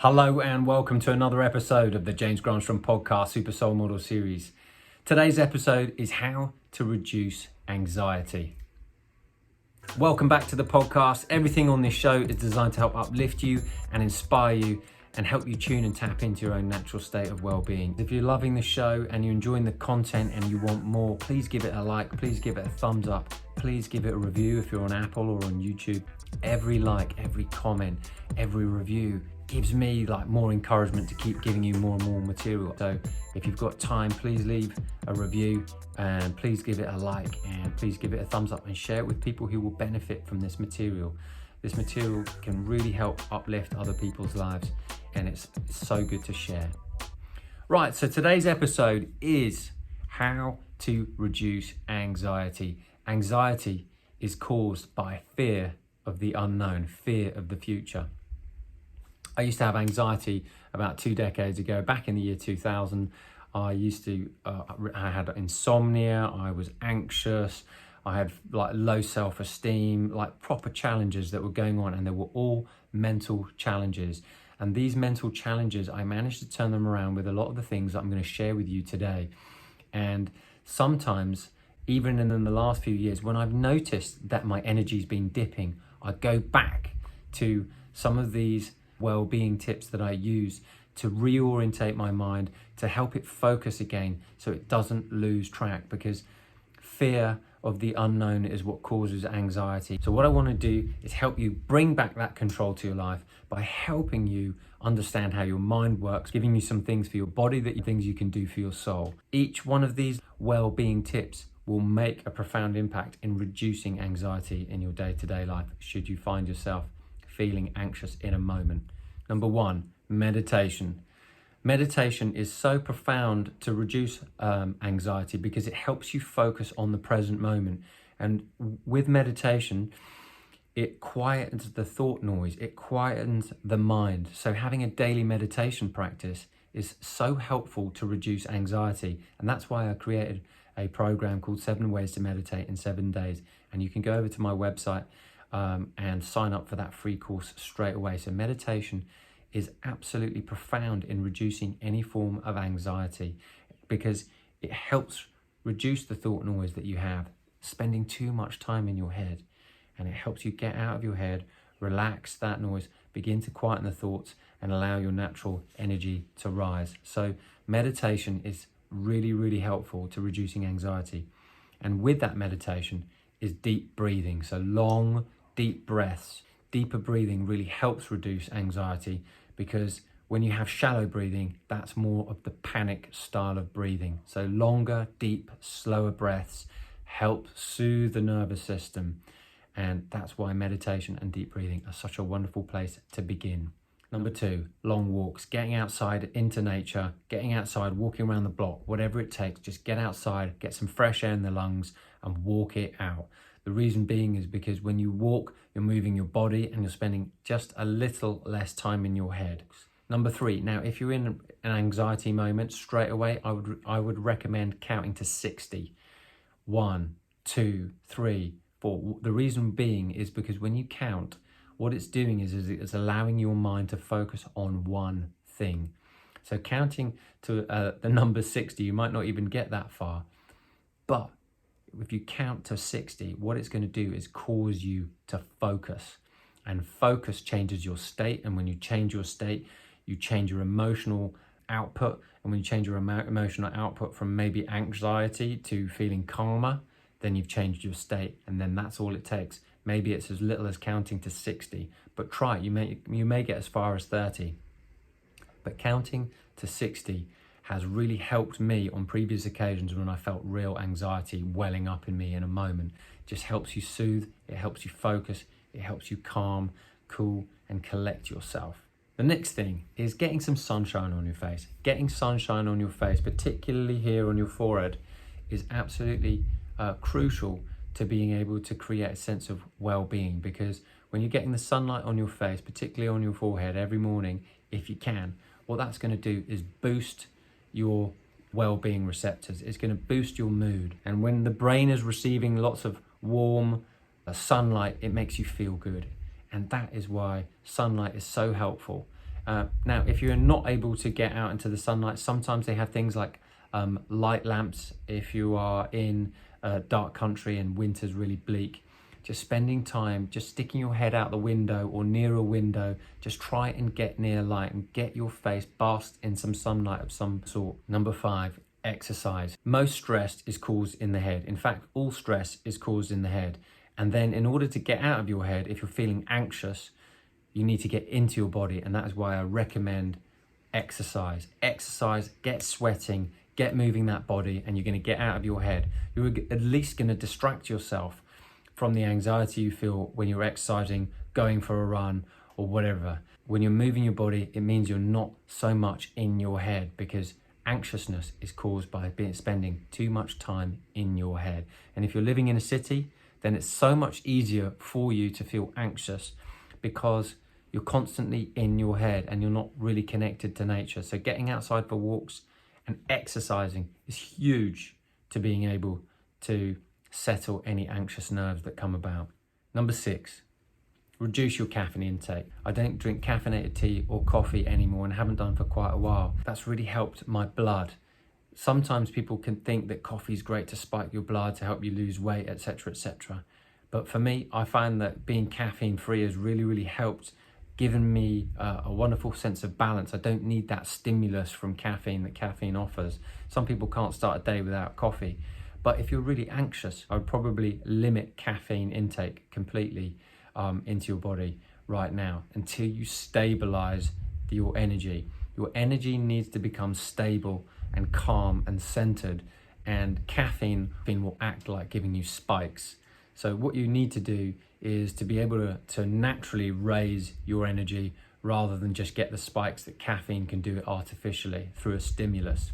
Hello and welcome to another episode of the James Granström podcast Super Soul Model series. Today's episode is how to reduce anxiety. Welcome back to the podcast. Everything on this show is designed to help uplift you and inspire you and help you tune and tap into your own natural state of well-being. If you're loving the show and you're enjoying the content and you want more, please give it a like, please give it a thumbs up, please give it a review if you're on Apple or on YouTube. Every like, every comment, every review gives me more encouragement to keep giving you more and more material. So if you've got time, please leave a review and please give it a like and please give it a thumbs up and share it with people who will benefit from this material. This material can really help uplift other people's lives and it's so good to share. Right, so today's episode is how to reduce anxiety. Anxiety is caused by fear of the unknown, fear of the future. I used to have anxiety about 2 decades ago, back in the year 2000. I had insomnia, I was anxious, I had low self-esteem, proper challenges that were going on, and they were all mental challenges. And these mental challenges, I managed to turn them around with a lot of the things that I'm going to share with you today. And sometimes, even in the last few years, when I've noticed that my energy's been dipping, I go back to some of these well-being tips that I use to reorientate my mind, to help it focus again so it doesn't lose track, because fear of the unknown is what causes anxiety. So what I want to do is help you bring back that control to your life by helping you understand how your mind works, giving you some things for your body, things you can do for your soul. Each one of these well-being tips will make a profound impact in reducing anxiety in your day-to-day life should you find yourself feeling anxious in a moment. Number 1, meditation. Meditation is so profound to reduce anxiety because it helps you focus on the present moment. And with meditation, it quietens the thought noise, it quietens the mind. So having a daily meditation practice is so helpful to reduce anxiety. And that's why I created a program called 7 Ways to Meditate in 7 Days. And you can go over to my website and sign up for that free course straight away. So meditation is absolutely profound in reducing any form of anxiety because it helps reduce the thought noise that you have, spending too much time in your head. And it helps you get out of your head, relax that noise, begin to quieten the thoughts and allow your natural energy to rise. So meditation is really, really helpful to reducing anxiety. And with that meditation is deep breathing. So long, deep breaths. Deeper breathing really helps reduce anxiety because when you have shallow breathing, that's more of the panic style of breathing. So longer, deep, slower breaths help soothe the nervous system. And that's why meditation and deep breathing are such a wonderful place to begin. Number 2, long walks, getting outside into nature, getting outside, walking around the block, whatever it takes, just get outside, get some fresh air in the lungs and walk it out. The reason being is because when you walk, you're moving your body and you're spending just a little less time in your head. Number 3, now if you're in an anxiety moment, straight away, I would recommend counting to 60. 1, 2, 3, 4. The reason being is because when you count, what it's doing is it's allowing your mind to focus on one thing. So counting to the number 60, you might not even get that far. But if you count to 60, what it's going to do is cause you to focus. And focus changes your state. And when you change your state, you change your emotional output. And when you change your emotional output from maybe anxiety to feeling calmer, then you've changed your state. And then that's all it takes. Maybe it's as little as counting to 60, but try it. You may get as far as 30. But counting to 60 has really helped me on previous occasions when I felt real anxiety welling up in me in a moment. It just helps you soothe, it helps you focus, it helps you calm, cool, and collect yourself. The next thing is getting some sunshine on your face. Getting sunshine on your face, particularly here on your forehead, is absolutely crucial to being able to create a sense of well-being, because when you're getting the sunlight on your face, particularly on your forehead every morning, if you can, what that's going to do is boost your well-being receptors. It's going to boost your mood. And when the brain is receiving lots of warm sunlight, it makes you feel good. And that is why sunlight is so helpful. Now, if you're not able to get out into the sunlight, sometimes they have things like light lamps. If you are in dark country and winter's really bleak, just spending time, just sticking your head out the window or near a window, just try and get near light and get your face basked in some sunlight of some sort. Number 5, exercise. Most stress is caused in the head. In fact, all stress is caused in the head. And then in order to get out of your head, if you're feeling anxious, you need to get into your body, and that is why I recommend exercise. Exercise, get sweating, get moving that body, and you're going to get out of your head. You're at least going to distract yourself from the anxiety you feel when you're exercising, going for a run, or whatever. When you're moving your body, it means you're not so much in your head, because anxiousness is caused by spending too much time in your head. And if you're living in a city, then it's so much easier for you to feel anxious, because you're constantly in your head and you're not really connected to nature. So getting outside for walks and exercising is huge to being able to settle any anxious nerves that come about. Number 6, reduce your caffeine intake. I don't drink caffeinated tea or coffee anymore and haven't done for quite a while. That's really helped my blood. Sometimes people can think that coffee is great to spike your blood, to help you lose weight, etc., etc. But for me, I find that being caffeine free has really helped, given me a wonderful sense of balance. I don't need that stimulus from caffeine that caffeine offers. Some people can't start a day without coffee. But if you're really anxious, I would probably limit caffeine intake completely into your body right now until you stabilize your energy. Your energy needs to become stable and calm and centered, and caffeine will act like giving you spikes. So what you need to do is to be able to naturally raise your energy rather than just get the spikes that caffeine can do artificially through a stimulus.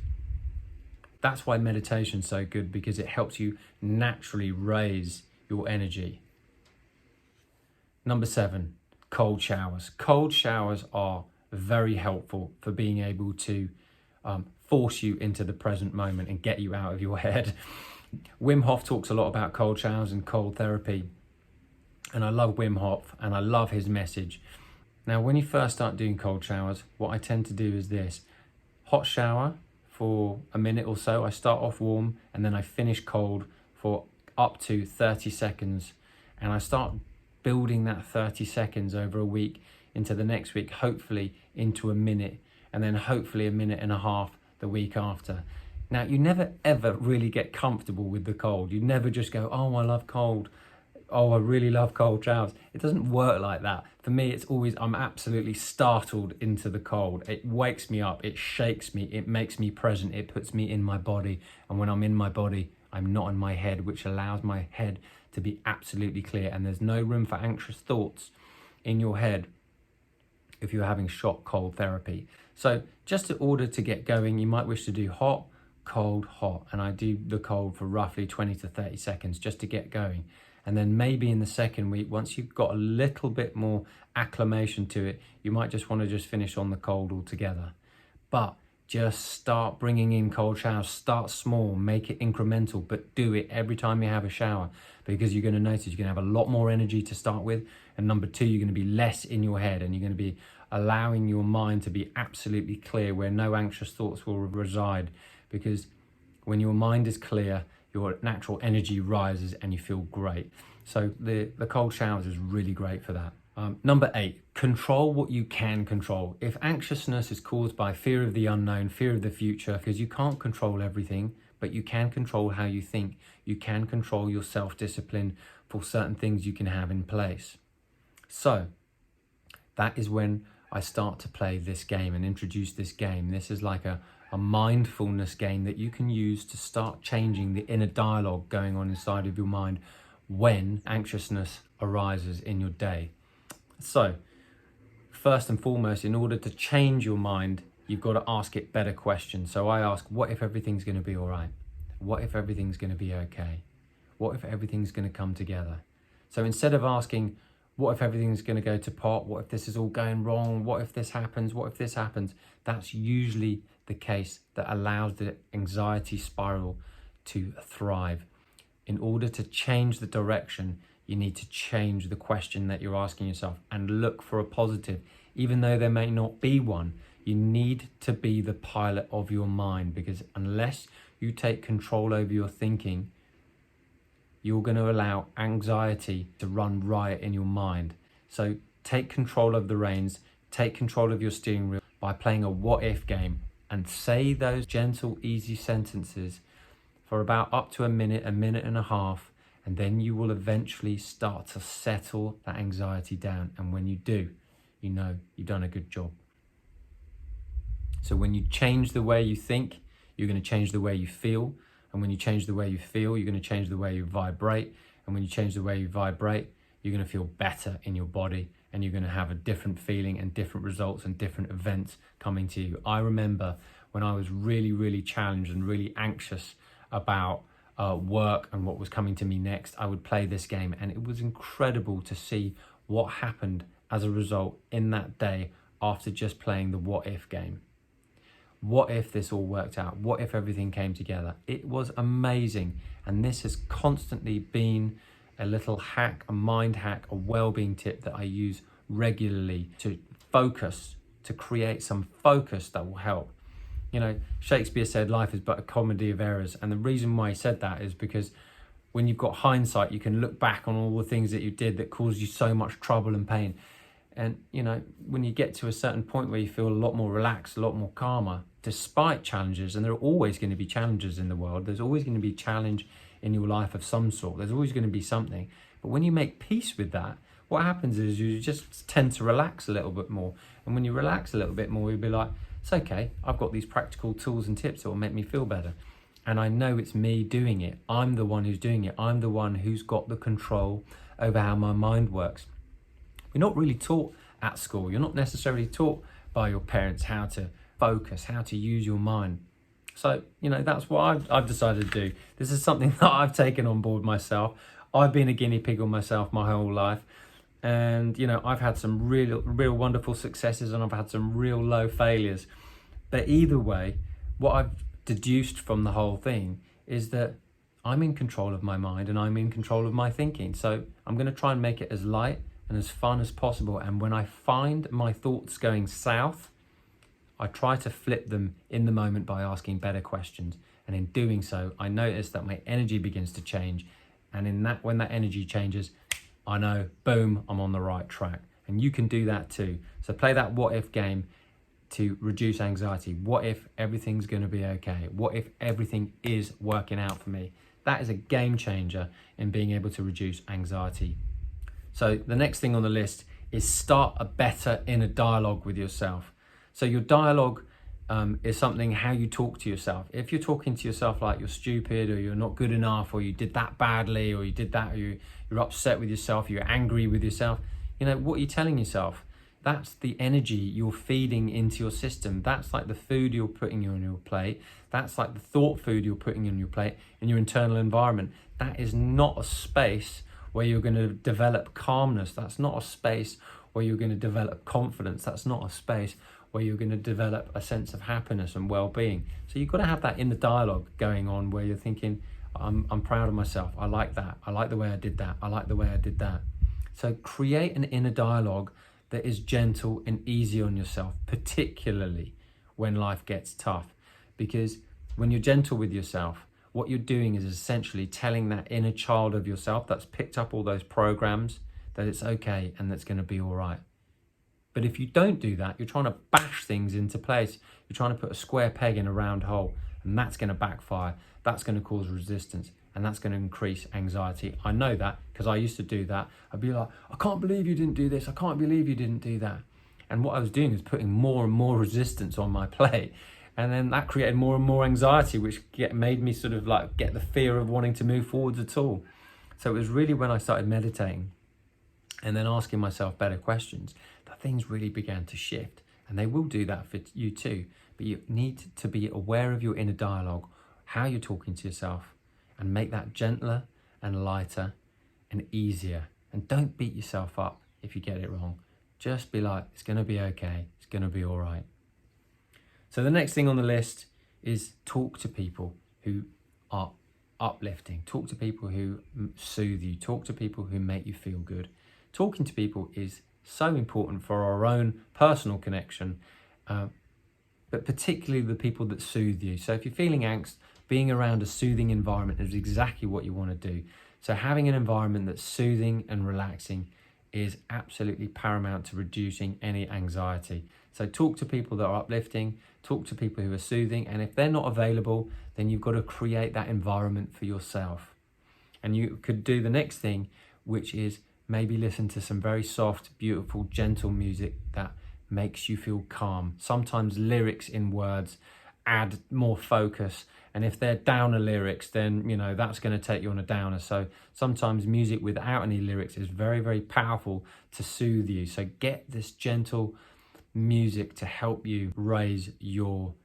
That's why meditation's so good, because it helps you naturally raise your energy. Number 7, cold showers. Cold showers are very helpful for being able to force you into the present moment and get you out of your head. Wim Hof talks a lot about cold showers and cold therapy, and I love Wim Hof and I love his message. Now, when you first start doing cold showers, what I tend to do is this: hot shower for a minute or so. I start off warm and then I finish cold for up to 30 seconds, and I start building that 30 seconds over a week into the next week, hopefully into a minute, and then hopefully a minute and a half the week after. Now, you never ever really get comfortable with the cold. You never just go, oh, I love cold. Oh, I really love cold showers. It doesn't work like that. For me, it's always, I'm absolutely startled into the cold. It wakes me up, it shakes me, it makes me present, it puts me in my body. And when I'm in my body, I'm not in my head, which allows my head to be absolutely clear. And there's no room for anxious thoughts in your head if you're having shock cold therapy. So just in order to get going, you might wish to do hot, cold, hot. And I do the cold for roughly 20 to 30 seconds just to get going. And then maybe in the second week, once you've got a little bit more acclimation to it, you might just want to just finish on the cold altogether. But just start bringing in cold showers. Start small, make it incremental, but do it every time you have a shower, because you're going to notice you're going to have a lot more energy to start with. And number 2, you're going to be less in your head, and you're going to be allowing your mind to be absolutely clear, where no anxious thoughts will reside. Because when your mind is clear, your natural energy rises and you feel great. So the cold showers is really great for that. Number 8, control what you can control. If anxiousness is caused by fear of the unknown, fear of the future, because you can't control everything, but you can control how you think. You can control your self-discipline for certain things you can have in place. So that is when I start to play this game and introduce this game. This is like a mindfulness game that you can use to start changing the inner dialogue going on inside of your mind when anxiousness arises in your day. So first and foremost, in order to change your mind, you've got to ask it better questions. So I ask, what if everything's going to be all right? What if everything's going to be okay? What if everything's going to come together? So instead of asking, what if everything's going to go to pot? What if this is all going wrong? What if this happens? What if this happens? That's usually the case that allows the anxiety spiral to thrive. In order to change the direction, you need to change the question that you're asking yourself and look for a positive. Even though there may not be one, you need to be the pilot of your mind, because unless you take control over your thinking, you're going to allow anxiety to run riot in your mind. So take control of the reins, take control of your steering wheel by playing a what if game, and say those gentle, easy sentences for about up to a minute and a half, and then you will eventually start to settle that anxiety down. And when you do, you know you've done a good job. So when you change the way you think, you're going to change the way you feel. And when you change the way you feel, you're going to change the way you vibrate. And when you change the way you vibrate, you're going to feel better in your body, and you're going to have a different feeling and different results and different events coming to you. I remember when I was really, really challenged and really anxious about work and what was coming to me next, I would play this game, and it was incredible to see what happened as a result in that day after just playing the what if game. What if this all worked out? What if everything came together? It was amazing. And this has constantly been a little hack, a mind hack, a well-being tip that I use regularly to focus, to create some focus that will help. You know, Shakespeare said life is but a comedy of errors. And the reason why he said that is because when you've got hindsight, you can look back on all the things that you did that caused you so much trouble and pain. And, you know, when you get to a certain point where you feel a lot more relaxed, a lot more calmer, despite challenges, and there are always going to be challenges in the world, there's always going to be a challenge in your life of some sort, there's always going to be something. But when you make peace with that, what happens is you just tend to relax a little bit more. And when you relax a little bit more, you'll be like, it's okay, I've got these practical tools and tips that will make me feel better. And I know it's me doing it. I'm the one who's doing it. I'm the one who's got the control over how my mind works. You're not really taught at school. You're not necessarily taught by your parents how to focus, how to use your mind. So, you know, that's what I've decided to do. This is something that I've taken on board myself. I've been a guinea pig on myself my whole life. And, you know, I've had some real wonderful successes, and I've had some real low failures. But either way, what I've deduced from the whole thing is that I'm in control of my mind and I'm in control of my thinking. So I'm going to try and make it as light and as fun as possible. And when I find my thoughts going south, I try to flip them in the moment by asking better questions. And in doing so, I notice that my energy begins to change. And when that energy changes, I know, boom, I'm on the right track. And you can do that too. So play that what if game to reduce anxiety. What if everything's going to be okay? What if everything is working out for me? That is a game changer in being able to reduce anxiety. So the next thing on the list is start a better inner dialogue with yourself. So your dialogue is something how you talk to yourself. If you're talking to yourself like you're stupid, or you're not good enough, or you did that badly, or you did that, or you're upset with yourself, you're angry with yourself, you know, what are you telling yourself? That's the energy you're feeding into your system. That's like the food you're putting on your plate. That's like the thought food you're putting on your plate in your internal environment. That is not a space where you're going to develop calmness. That's not a space where you're going to develop confidence. That's not a space where you're going to develop a sense of happiness and well-being. So you've got to have that inner dialogue going on where you're thinking, I'm proud of myself. I like that. I like the way I did that. I like the way I did that. So create an inner dialogue that is gentle and easy on yourself, particularly when life gets tough. Because when you're gentle with yourself, what you're doing is essentially telling that inner child of yourself that's picked up all those programs that it's okay and that's going to be all right. But if you don't do that, you're trying to bash things into place. You're trying to put a square peg in a round hole, and that's going to backfire. That's going to cause resistance, and that's going to increase anxiety. I know that because I used to do that. I'd be like, I can't believe you didn't do this. I can't believe you didn't do that. And what I was doing is putting more and more resistance on my plate. And then that created more and more anxiety, which made me sort of like get the fear of wanting to move forwards at all. So it was really when I started meditating and then asking myself better questions that things really began to shift. And they will do that for you too. But you need to be aware of your inner dialogue, how you're talking to yourself, and make that gentler and lighter and easier. And don't beat yourself up if you get it wrong. Just be like, it's going to be okay. It's going to be all right. So the next thing on the list is talk to people who are uplifting. Talk to people who soothe you. Talk to people who make you feel good. Talking to people is so important for our own personal connection, but particularly the people that soothe you. So if you're feeling angst, being around a soothing environment is exactly what you want to do. So having an environment that's soothing and relaxing is absolutely paramount to reducing any anxiety. So talk to people that are uplifting, talk to people who are soothing, and if they're not available, then you've got to create that environment for yourself. And you could do the next thing, which is maybe listen to some very soft, beautiful, gentle music that makes you feel calm. Sometimes lyrics in words add more focus, and if they're downer lyrics, then that's going to take you on a downer. So sometimes music without any lyrics is very, very powerful to soothe you. So get this gentle music to help you raise your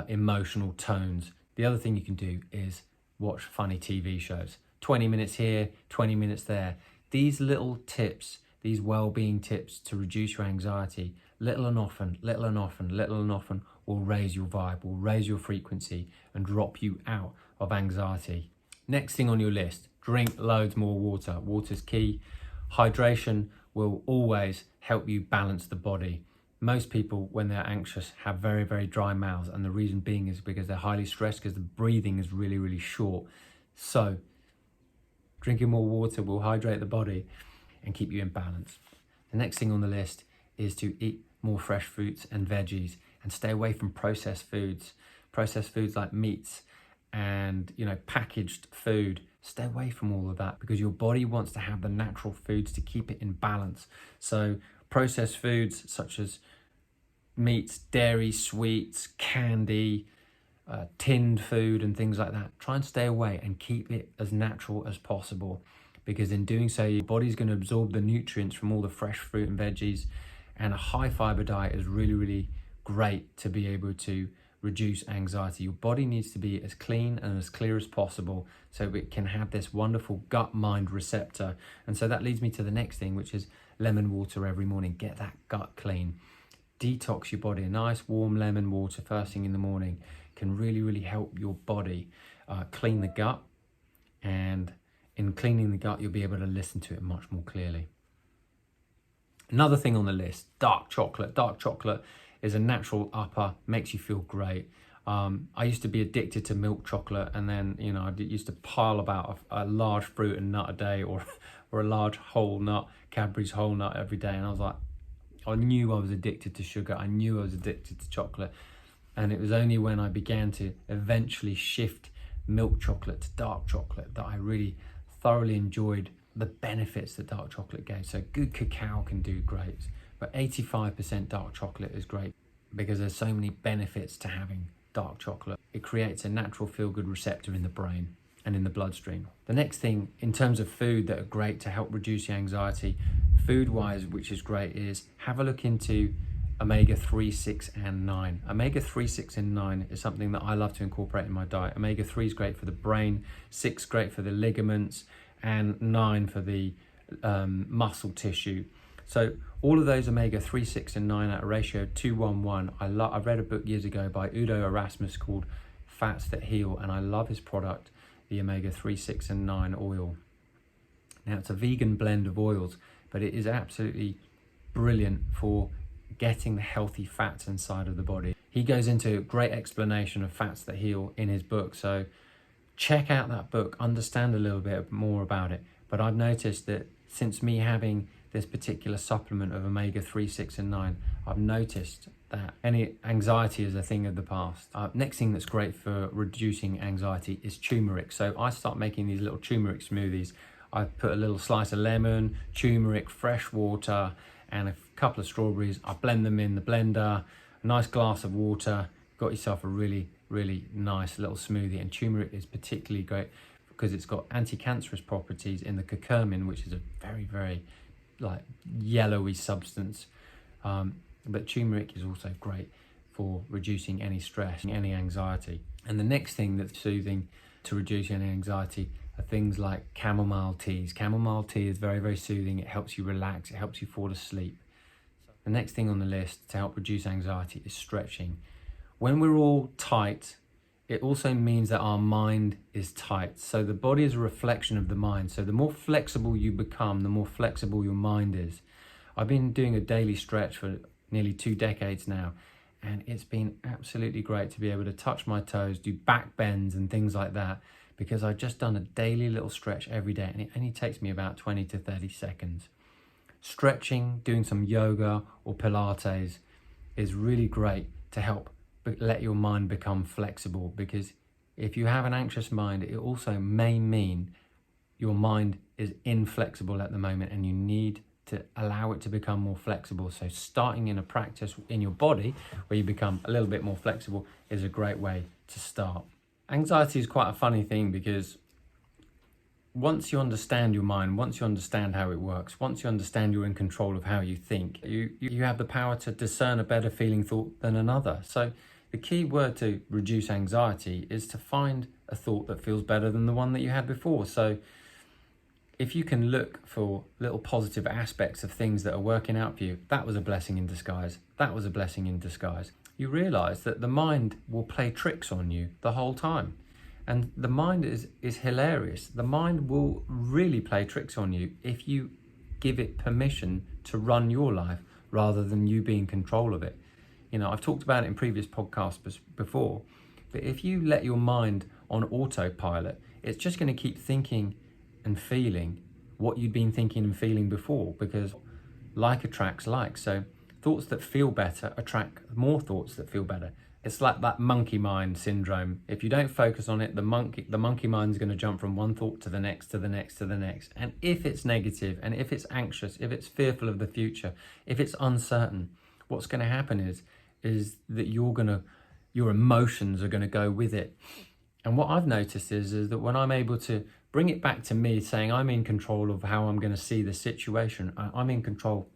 emotional tones. The other thing you can do is watch funny TV shows. 20 minutes here, 20 minutes there. These little tips, these well-being tips to reduce your anxiety, little and often, little and often, little and often, will raise your vibe, will raise your frequency and drop you out of anxiety. Next thing on your list, drink loads more water. Water's key. Hydration will always help you balance the body. Most people, when they're anxious, have very, very dry mouths, and the reason being is because they're highly stressed, because the breathing is really, really short. So drinking more water will hydrate the body and keep you in balance. The next thing on the list is to eat more fresh fruits and veggies and stay away from processed foods. Processed foods like meats and packaged food. Stay away from all of that, because your body wants to have the natural foods to keep it in balance. So processed foods such as meats, dairy, sweets, candy, tinned food and things like that, try and stay away and keep it as natural as possible, because in doing so your body's going to absorb the nutrients from all the fresh fruit and veggies. And a high fiber diet is really, really great to be able to reduce anxiety. Your body needs to be as clean and as clear as possible so it can have this wonderful gut-mind receptor. And so that leads me to the next thing, which is lemon water every morning. Get that gut clean. Detox your body. A nice warm lemon water first thing in the morning can really, really help your body clean the gut. And in cleaning the gut, you'll be able to listen to it much more clearly. Another thing on the list, dark chocolate. Dark chocolate is a natural upper, makes you feel great. I used to be addicted to milk chocolate, and then I used to pile about a large fruit and nut a day, or a large whole nut, Cadbury's whole nut every day. And I was like, I knew I was addicted to sugar. I knew I was addicted to chocolate. And it was only when I began to eventually shift milk chocolate to dark chocolate that I really thoroughly enjoyed the benefits that dark chocolate gave. So good cacao can do great, but 85% dark chocolate is great because there's so many benefits to having dark chocolate. It creates a natural feel-good receptor in the brain and in the bloodstream. The next thing in terms of food that are great to help reduce the anxiety, food-wise, which is great, is have a look into omega-3, 6 and 9. Omega-3, 6 and 9 is something that I love to incorporate in my diet. Omega-3 is great for the brain, 6 great for the ligaments, and 9 for the muscle tissue. So all of those omega-3, 6 and 9 at a ratio of 2:1:1. I read a book years ago by Udo Erasmus called Fats That Heal, and I love his product, the omega-3, 6 and 9 oil. Now it's a vegan blend of oils, but it is absolutely brilliant for getting the healthy fats inside of the body. He goes into a great explanation of Fats That Heal in his book, so check out that book, understand a little bit more about it. But I've noticed that since me having this particular supplement of omega-3, 6 and 9, I've noticed that any anxiety is a thing of the past. Next thing that's great for reducing anxiety is turmeric. So I start making these little turmeric smoothies. I put a little slice of lemon, turmeric, fresh water, and a couple of strawberries. I blend them in the blender, a nice glass of water. Got yourself a really, really nice little smoothie. And turmeric is particularly great because it's got anti-cancerous properties in the curcumin, which is a very, very yellowy substance. But turmeric is also great for reducing any stress, any anxiety. And the next thing that's soothing to reduce any anxiety are things like chamomile teas. Chamomile tea is very, very soothing. It helps you relax. It helps you fall asleep. The next thing on the list to help reduce anxiety is stretching. When we're all tight, it also means that our mind is tight. So the body is a reflection of the mind. So the more flexible you become, the more flexible your mind is. I've been doing a daily stretch for nearly 2 decades now, and it's been absolutely great to be able to touch my toes, do back bends and things like that, because I've just done a daily little stretch every day, and it only takes me about 20 to 30 seconds. Stretching, doing some yoga or Pilates is really great to help let your mind become flexible, because if you have an anxious mind, it also may mean your mind is inflexible at the moment and you need to allow it to become more flexible. So starting in a practice in your body where you become a little bit more flexible is a great way to start. Anxiety is quite a funny thing, because once you understand your mind, once you understand how it works, once you understand you're in control of how you think, you have the power to discern a better feeling thought than another. So the key word to reduce anxiety is to find a thought that feels better than the one that you had before. So if you can look for little positive aspects of things that are working out for you, that was a blessing in disguise. That was a blessing in disguise. You realize that the mind will play tricks on you the whole time. And the mind is hilarious. The mind will really play tricks on you if you give it permission to run your life rather than you be in control of it. You know, I've talked about it in previous podcasts before, but if you let your mind on autopilot, it's just going to keep thinking and feeling what you'd been thinking and feeling before, because like attracts like. So thoughts that feel better attract more thoughts that feel better. It's like that monkey mind syndrome. If you don't focus on it, the monkey mind is going to jump from one thought to the next, to the next, to the next. And if it's negative, and if it's anxious, if it's fearful of the future, if it's uncertain, what's going to happen is that your emotions are going to go with it. And what I've noticed is that when I'm able to bring it back to me, saying I'm in control of how I'm going to see the situation, I'm in control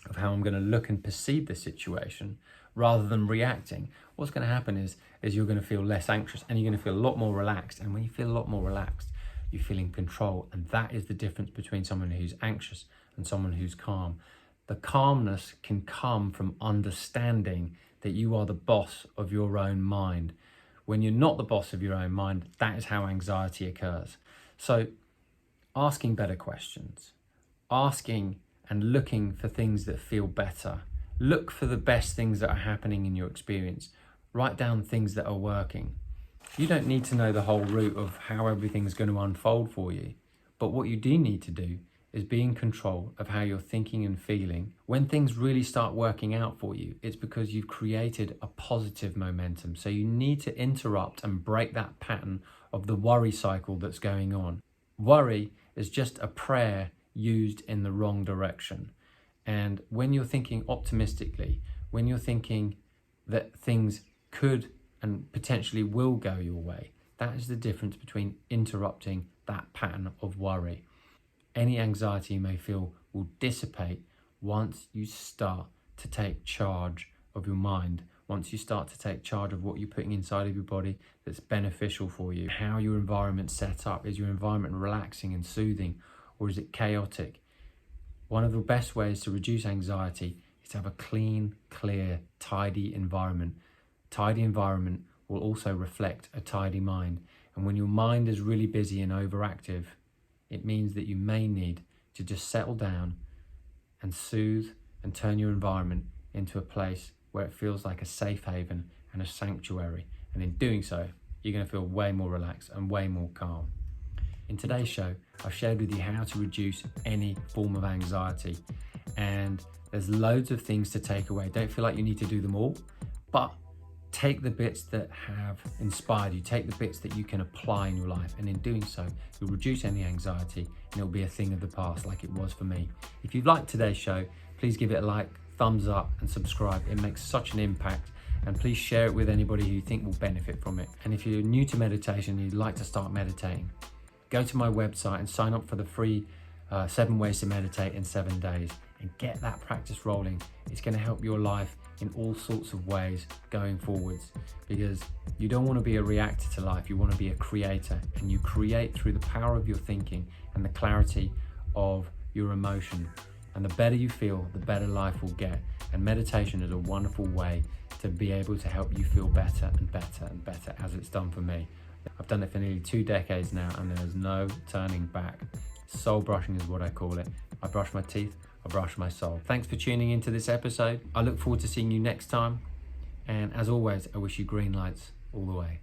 of how I'm going to look and perceive the situation rather than reacting, what's going to happen is you're going to feel less anxious and you're going to feel a lot more relaxed. And when you feel a lot more relaxed, you feel in control. And that is the difference between someone who's anxious and someone who's calm. The calmness can come from understanding that you are the boss of your own mind. When you're not the boss of your own mind, that is how anxiety occurs. So asking better questions, asking and looking for things that feel better. Look for the best things that are happening in your experience. Write down things that are working. You don't need to know the whole route of how everything's going to unfold for you. But what you do need to do is be in control of how you're thinking and feeling. When things really start working out for you, it's because you've created a positive momentum. So you need to interrupt and break that pattern of the worry cycle that's going on. Worry is just a prayer used in the wrong direction. And when you're thinking optimistically, when you're thinking that things could and potentially will go your way, that is the difference between interrupting that pattern of worry. Any anxiety you may feel will dissipate once you start to take charge of your mind, once you start to take charge of what you're putting inside of your body that's beneficial for you. How your environment's set up. Is your environment relaxing and soothing, or is it chaotic? One of the best ways to reduce anxiety is to have a clean, clear, tidy environment. Tidy environment will also reflect a tidy mind. And when your mind is really busy and overactive, it means that you may need to just settle down and soothe and turn your environment into a place where it feels like a safe haven and a sanctuary. And in doing so, you're going to feel way more relaxed and way more calm. In today's show, I've shared with you how to reduce any form of anxiety. And there's loads of things to take away. Don't feel like you need to do them all, but take the bits that have inspired you, take the bits that you can apply in your life, and in doing so, you'll reduce any anxiety and it'll be a thing of the past like it was for me. If you've liked today's show, please give it a like, thumbs up and subscribe. It makes such an impact, and please share it with anybody who you think will benefit from it. And if you're new to meditation and you'd like to start meditating, go to my website and sign up for the free 7 ways to meditate in 7 days and get that practice rolling. It's going to help your life in all sorts of ways going forwards, because you don't want to be a reactor to life. You want to be a creator, and you create through the power of your thinking and the clarity of your emotion. And the better you feel, the better life will get. And meditation is a wonderful way to be able to help you feel better and better and better, as it's done for me. I've done it for nearly 2 decades now, and there's no turning back. Soul brushing is what I call it. I brush my teeth, I brush my soul. Thanks for tuning into this episode. I look forward to seeing you next time. And as always, I wish you green lights all the way.